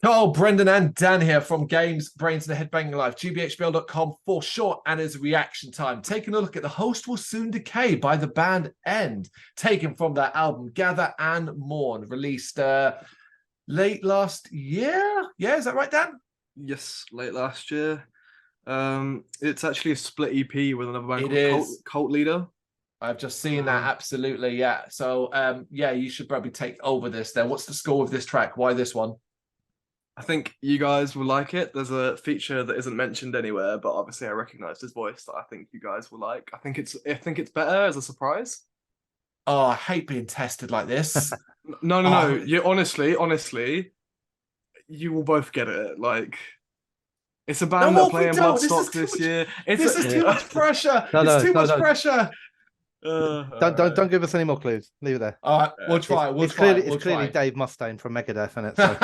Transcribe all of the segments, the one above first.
Carl, Brendan, and Dan here from Games, Brains, and the Headbanging Life. gbhblofficial.com for short and his reaction time. Taking a look at The Host Will Soon Decay by the band End, taken from their album Gather and Mourn, released late last year. Yeah, is that right, Dan? Yes, late last year. It's actually a split EP with another band called Cult Leader. I've just seen that, absolutely, yeah. So, yeah, you should probably take over this then. What's the score of this track? Why this one? I think you guys will like it. There's a feature that isn't mentioned anywhere, but obviously I recognized his voice that I think you guys will like. I think it's better as a surprise. Oh, I hate being tested like this. No. You honestly, you will both get it. Like, it's a band that play in Bloodstock this year. This is too much pressure. It's too much pressure. Don't give us any more clues. Leave it there. All right, we'll try. It's clearly Dave Mustaine from Megadeth, isn't it? So.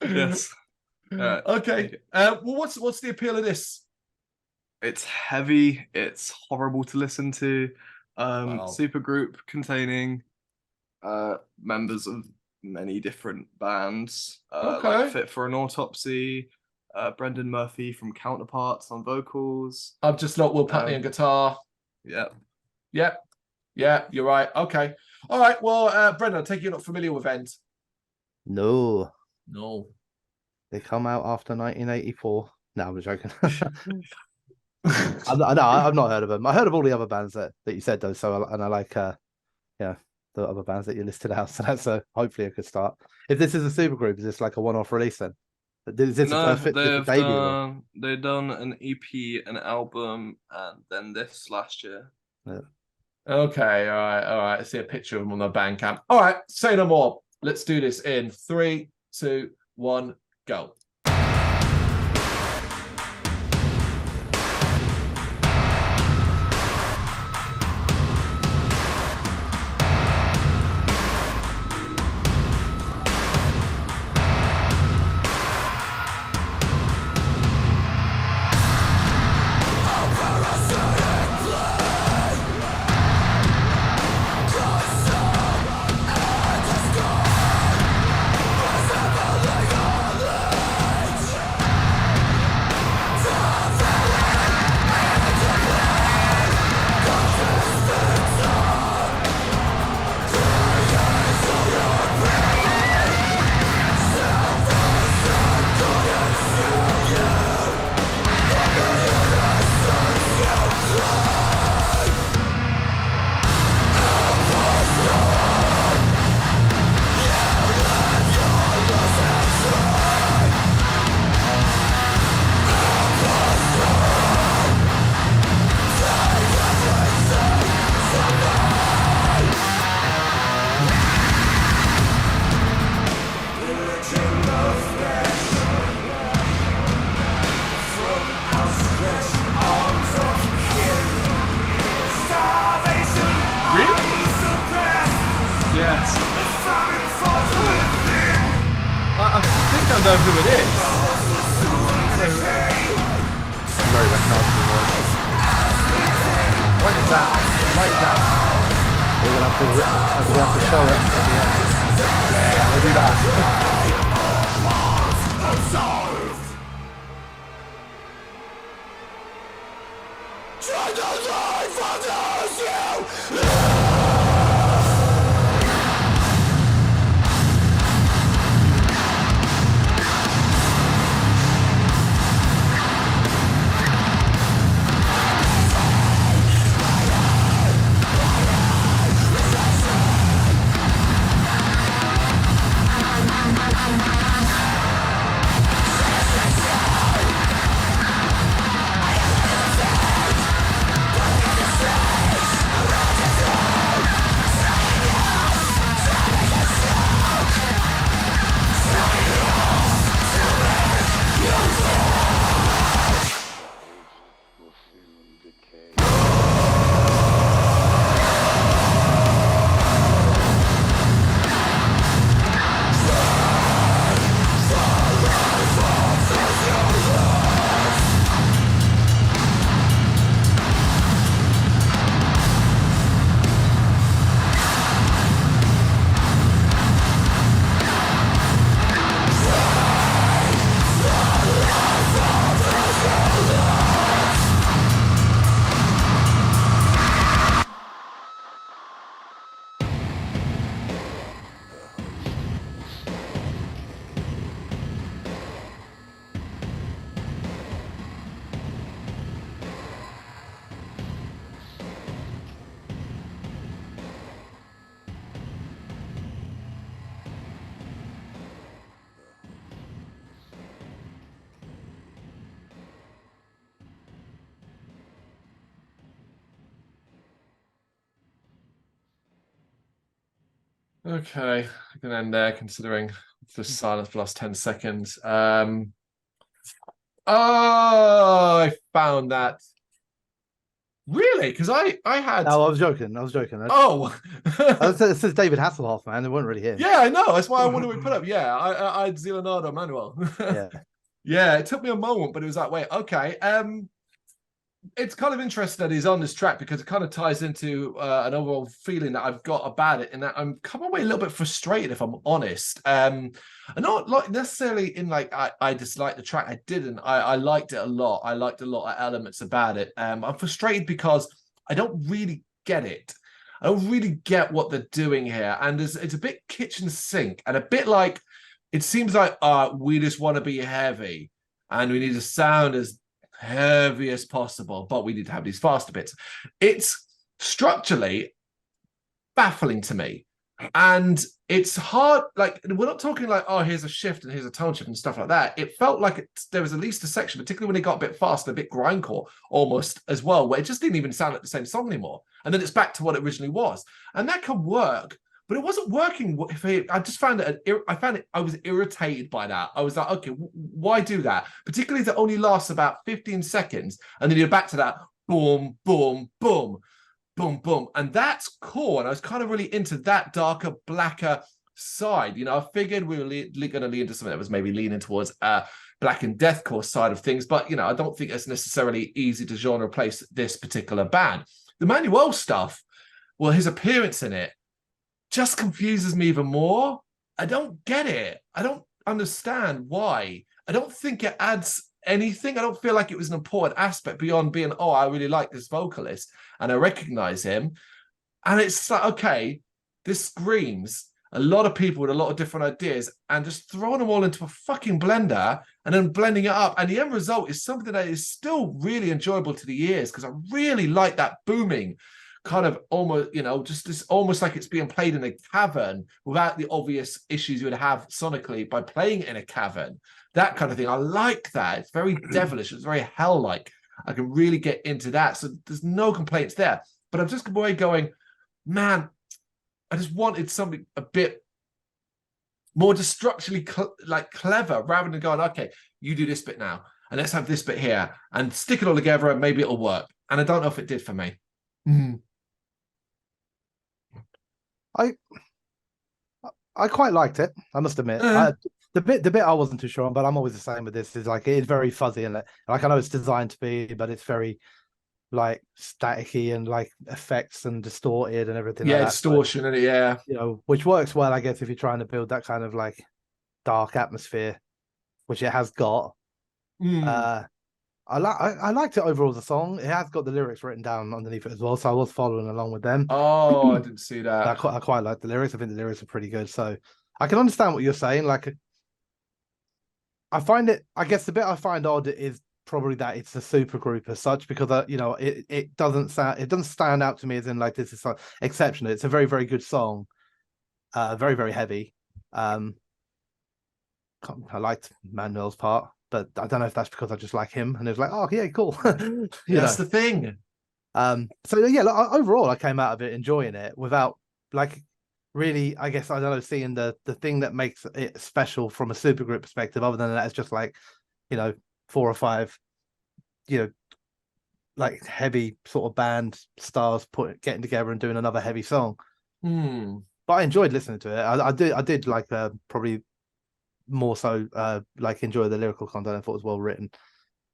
Yes. Okay. Well, what's the appeal of this? It's heavy. It's horrible to listen to. Supergroup containing members of many different bands. Like Fit for an Autopsy. Brendan Murphy from Counterparts on vocals. I've just not Will Putney on guitar. Yeah, you're right. Okay. All right. Well, Brendan, I take it you're not familiar with End. No. They come out after 1984. No, I'm joking. I've not heard of them. I heard of all the other bands that you said though. So I like the other bands that you listed out. So that's hopefully a good start. If this is a supergroup, is this like a one-off release then? Is this they've done an EP, an album, and then this last year. Yeah. Okay, all right. I see a picture of them on the Bandcamp. All right, say no more. Let's do this in 3, 2, 1, go. I think I know who it is. Very recognizable voice. What is that? Write it down. We're gonna have to show it at the end. Yeah, we'll do that. Okay, I can end there considering just silence for the last 10 seconds. Oh, I found that. Really? Because I had. No, I was joking. I was joking. Oh, It says David Hasselhoff, man. It wasn't really him. yeah, I know. That's why I wanted to put up. Yeah, I had Leonardo Manuel. Yeah. Yeah, it took me a moment, but it was like, wait, okay. It's kind of interesting that he's on this track because it kind of ties into an overall feeling that I've got about it, and that I'm coming away a little bit frustrated, if I'm honest. And not like necessarily in like I disliked the track. I didn't. I liked it a lot. I liked a lot of elements about it. I'm frustrated because I don't really get it. I don't really get what they're doing here, and it's a bit kitchen sink and a bit like it seems like we just want to be heavy and we need to sound as heavy as possible, but we need to have these faster bits. It's structurally baffling to me. And it's hard, like, we're not talking like, oh, here's a shift and here's a tone shift and stuff like that. It felt like there was at least a section, particularly when it got a bit faster, a bit grindcore almost as well, where it just didn't even sound like the same song anymore. And then it's back to what it originally was. And that can work, but it wasn't working. I just found it, I was irritated by that. I was like, okay, why do that? Particularly if it only lasts about 15 seconds and then you're back to that boom, boom, boom, boom, boom. And that's cool. And I was kind of really into that darker, blacker side. You know, I figured we were going to lean into something that was maybe leaning towards black and deathcore side of things. But, you know, I don't think it's necessarily easy to genre place this particular band. The Manuel stuff, well, his appearance in it just confuses me even more. I don't get it. I don't understand why. I don't think it adds anything. I don't feel like it was an important aspect beyond being, oh, I really like this vocalist and I recognize him. And it's like, okay, this screams a lot of people with a lot of different ideas and just throwing them all into a fucking blender and then blending it up. And the end result is something that is still really enjoyable to the ears because I really like that booming kind of almost, you know, just this almost like it's being played in a cavern without the obvious issues you would have sonically by playing it in a cavern. That kind of thing. I like that. It's very devilish. It's very hell-like. I can really get into that. So there's no complaints there. But I'm just going, man, I just wanted something a bit more just structurally clever rather than going, okay, you do this bit now and let's have this bit here and stick it all together and maybe it'll work. And I don't know if it did for me. I quite liked it, I must admit. The bit I wasn't too sure on, but I'm always the same with this, is like it's very fuzzy and like I know it's designed to be, but it's very like staticky and like effects and distorted and everything. Yeah, like that. distortion and yeah. You know, which works well, I guess, if you're trying to build that kind of like dark atmosphere, which it has got. I liked it overall, the song. It has got the lyrics written down underneath it as well, so I was following along with them. Oh, I didn't see that. I quite like the lyrics. I think the lyrics are pretty good, so I can understand what you're saying. Like, I find it, I guess the bit I find odd is probably that it's a super group as such, because you know, it doesn't stand out to me as in like this is so exceptional. It's a very, very good song, very, very heavy. I liked Manuel's part, but I don't know if that's because I just like him and it was like, oh yeah, cool. That's the thing. So yeah, like, overall I came out of it enjoying it without like really, I guess, I don't know, seeing the thing that makes it special from a supergroup perspective. Other than that, it's just like, you know, 4 or 5, you know, like heavy sort of band stars getting together and doing another heavy song. But I enjoyed listening to it. I did like probably more so like enjoy the lyrical content. I thought it was well written.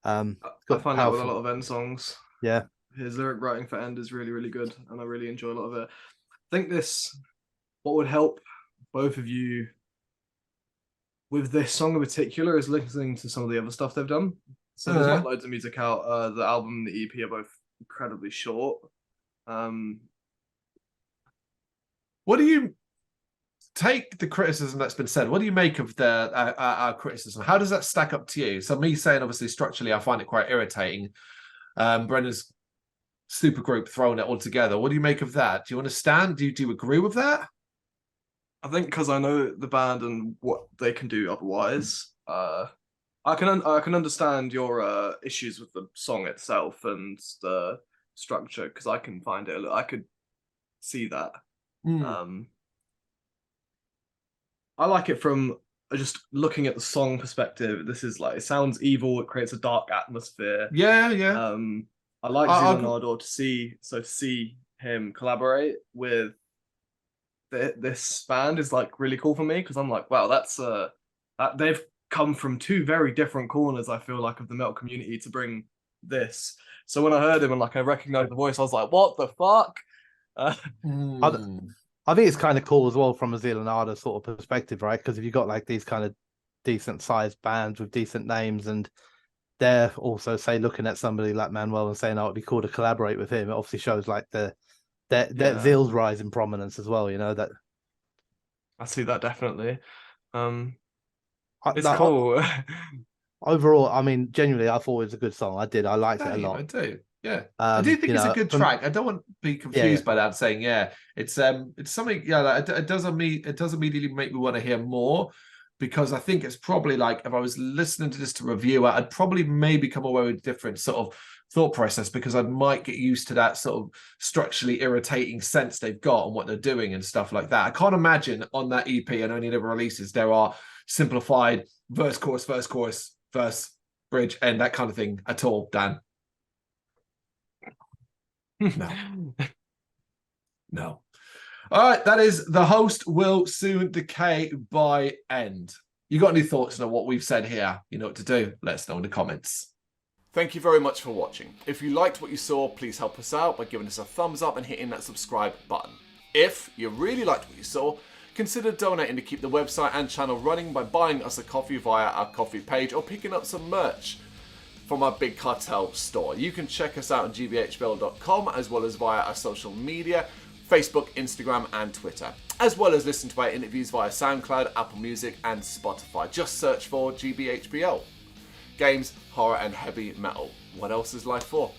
I find that with a lot of End songs. Yeah, his lyric writing for End is really, really good, and I really enjoy a lot of it. I think what would help both of you with this song in particular is listening to some of the other stuff they've done. So there's not loads of music out. The album and the EP are both incredibly short. What do you take the criticism that's been said? What do you make of our criticism? How does that stack up to you? So me saying, obviously, structurally, I find it quite irritating. Brendan's supergroup throwing it all together. What do you make of that? Do you understand? Do you agree with that? I think because I know the band and what they can do otherwise, I can understand your issues with the song itself and the structure, because I can find it. I could see that. I like it from just looking at the song perspective. This is like, it sounds evil. It creates a dark atmosphere. Yeah. I like Zealanado to see him collaborate with this band is like really cool for me, because I'm like, wow, that's they've come from two very different corners, I feel like, of the metal community to bring this. So when I heard him and like I recognized the voice, I was like, what the fuck? I think it's kind of cool as well from a Zealanado sort of perspective, right? Because if you've got like these kind of decent sized bands with decent names, and they're also, say, looking at somebody like Manuel and saying, oh, it'd be cool to collaborate with him, it obviously shows like that Zeal's rise in prominence as well, you know, that I see that definitely. It's cool. Overall, I mean, genuinely, I thought it was a good song. I liked it a lot. I do. Yeah, I do think it's a good track. I don't want to be confused by that, saying it's something. Yeah, like, it does immediately make me want to hear more, because I think it's probably like, if I was listening to this to review it, I'd probably maybe come away with a different sort of thought process, because I might get used to that sort of structurally irritating sense they've got and what they're doing and stuff like that. I can't imagine on that EP and only never releases there are simplified verse, chorus, verse, bridge, and that kind of thing at all, Dan. No. All right, that is The Host Will Soon Decay by End. You got any thoughts on what we've said here? You know what to do. Let us know in the comments. Thank you very much for watching. If you liked what you saw, please help us out by giving us a thumbs up and hitting that subscribe button. If you really liked what you saw, consider donating to keep the website and channel running by buying us a coffee via our coffee page, or picking up some merch from our Big Cartel store. You can check us out on gbhblofficial.com, as well as via our social media, Facebook, Instagram and Twitter, as well as listen to our interviews via SoundCloud, Apple Music and Spotify. Just search for GBHBL. Games, horror and heavy metal. What else is life for?